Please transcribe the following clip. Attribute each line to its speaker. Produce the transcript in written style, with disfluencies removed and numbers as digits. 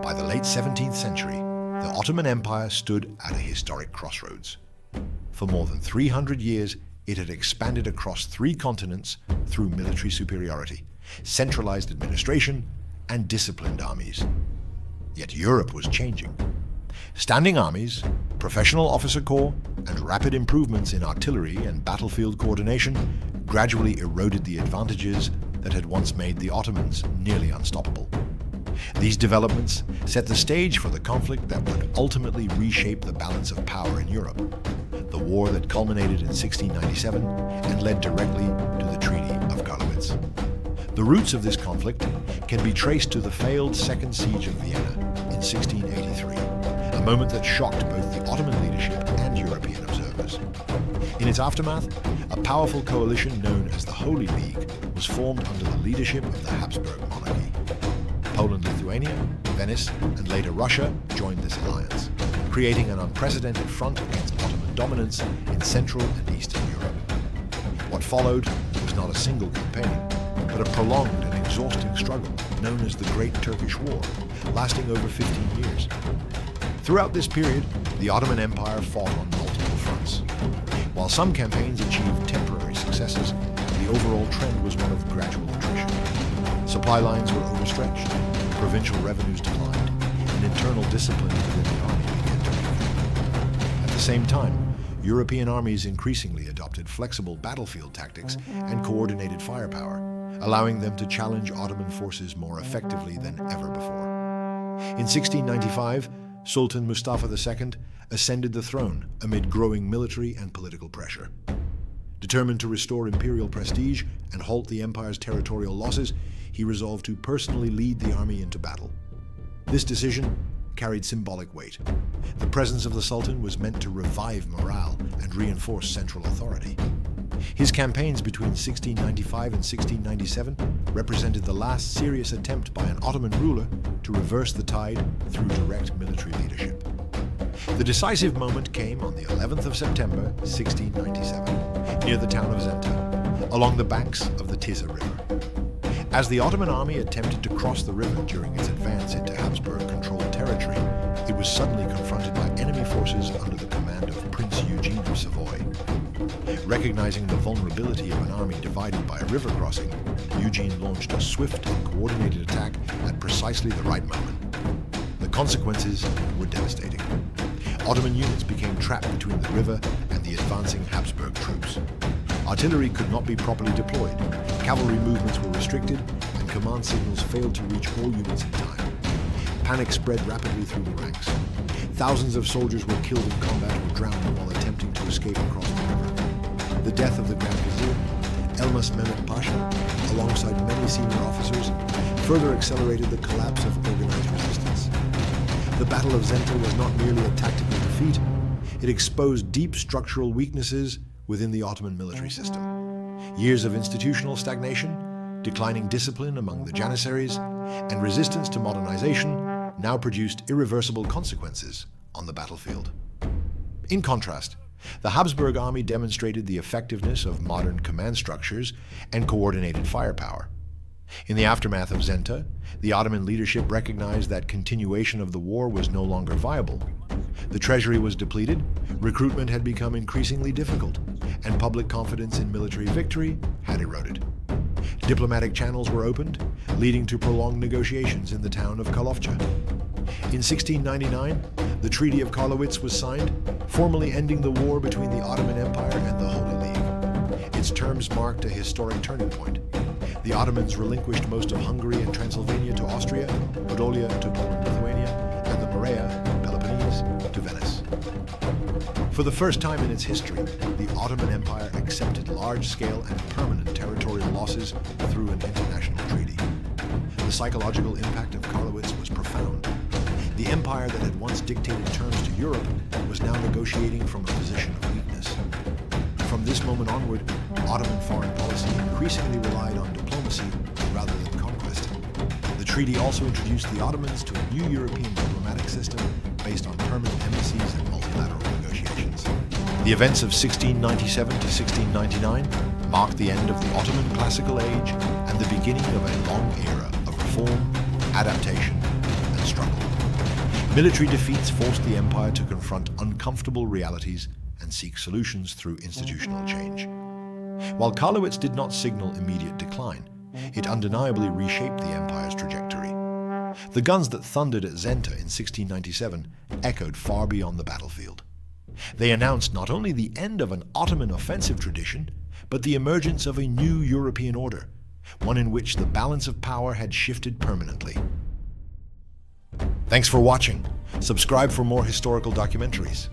Speaker 1: By the late 17th century, the Ottoman Empire stood at a historic crossroads. For more than 300 years, it had expanded across 3 continents through military superiority, centralized administration, and disciplined armies. Yet Europe was changing. Standing armies, professional officer corps, and rapid improvements in artillery and battlefield coordination gradually eroded the advantages that had once made the Ottomans nearly unstoppable. These developments set the stage for the conflict that would ultimately reshape the balance of power in Europe, the war that culminated in 1697 and led directly to the Treaty of Karlowitz. The roots of this conflict can be traced to the failed Second Siege of Vienna in 1683, a moment that shocked both the Ottoman leadership and European observers. In its aftermath, a powerful coalition known as the Holy League was formed under the leadership of the Habsburg monarchy. Poland, Lithuania, Venice, and later Russia joined this alliance, creating an unprecedented front against Ottoman dominance in Central and Eastern Europe. What followed was not a single campaign, but a prolonged and exhausting struggle known as the Great Turkish War, lasting over 15 years. Throughout this period, the Ottoman Empire fought on multiple fronts. While some campaigns achieved temporary successes, the overall trend was one of gradual attrition. Supply lines were overstretched, provincial revenues declined, and internal discipline within the army began to weaken. At the same time, European armies increasingly adopted flexible battlefield tactics and coordinated firepower, allowing them to challenge Ottoman forces more effectively than ever before. In 1695, Sultan Mustafa II ascended the throne amid growing military and political pressure. Determined to restore imperial prestige and halt the empire's territorial losses, he resolved to personally lead the army into battle. This decision carried symbolic weight. The presence of the Sultan was meant to revive morale and reinforce central authority. His campaigns between 1695 and 1697 represented the last serious attempt by an Ottoman ruler to reverse the tide through direct military leadership. The decisive moment came on the 11th of September, 1697, near the town of Zenta, along the banks of the Tisza River. As the Ottoman army attempted to cross the river during its advance into Habsburg-controlled territory, it was suddenly confronted by enemy forces under the command of Prince Eugene of Savoy. Recognizing the vulnerability of an army divided by a river crossing, Eugene launched a swift and coordinated attack at precisely the right moment. The consequences were devastating. Ottoman units became trapped between the river and the advancing Habsburg troops. Artillery could not be properly deployed, cavalry movements were restricted, and command signals failed to reach all units in time. Panic spread rapidly through the ranks. Thousands of soldiers were killed in combat or drowned while attempting to escape across the river. The death of the Grand Vizier, Elmas Mehmed Pasha, alongside many senior officers, further accelerated the collapse of organized resistance. The Battle of Zenta was not merely a tactical defeat, it exposed deep structural weaknesses within the Ottoman military system. Years of institutional stagnation, declining discipline among the Janissaries, and resistance to modernization now produced irreversible consequences on the battlefield. In contrast, the Habsburg army demonstrated the effectiveness of modern command structures and coordinated firepower. In the aftermath of Zenta, the Ottoman leadership recognized that continuation of the war was no longer viable. The treasury was depleted, recruitment had become increasingly difficult, and public confidence in military victory had eroded. Diplomatic channels were opened, leading to prolonged negotiations in the town of Karlowitz. In 1699, the Treaty of Karlowitz was signed, formally ending the war between the Ottoman Empire and the Holy League. Its terms marked a historic turning point. The Ottomans relinquished most of Hungary and Transylvania to Austria, Podolia to Poland, Lithuania, and the Morea, Peloponnese, to Venice. For the first time in its history, the Ottoman Empire accepted large-scale and permanent territorial losses through an international treaty. The psychological impact of Karlowitz was profound. The empire that had once dictated terms to Europe was now negotiating from a position of weakness. From this moment onward, Ottoman foreign policy increasingly relied on diplomacy rather than conquest. The treaty also introduced the Ottomans to a new European diplomatic system based on permanent embassies and multilateral negotiations. The events of 1697 to 1699 marked the end of the Ottoman Classical Age and the beginning of a long era of reform, adaptation, and struggle. Military defeats forced the empire to confront uncomfortable realities and seek solutions through institutional change. While Karlowitz did not signal immediate decline, it undeniably reshaped the empire's trajectory. The guns that thundered at Zenta in 1697 echoed far beyond the battlefield. They announced not only the end of an Ottoman offensive tradition, but the emergence of a new European order, one in which the balance of power had shifted permanently. Thanks for watching. Subscribe for more historical documentaries.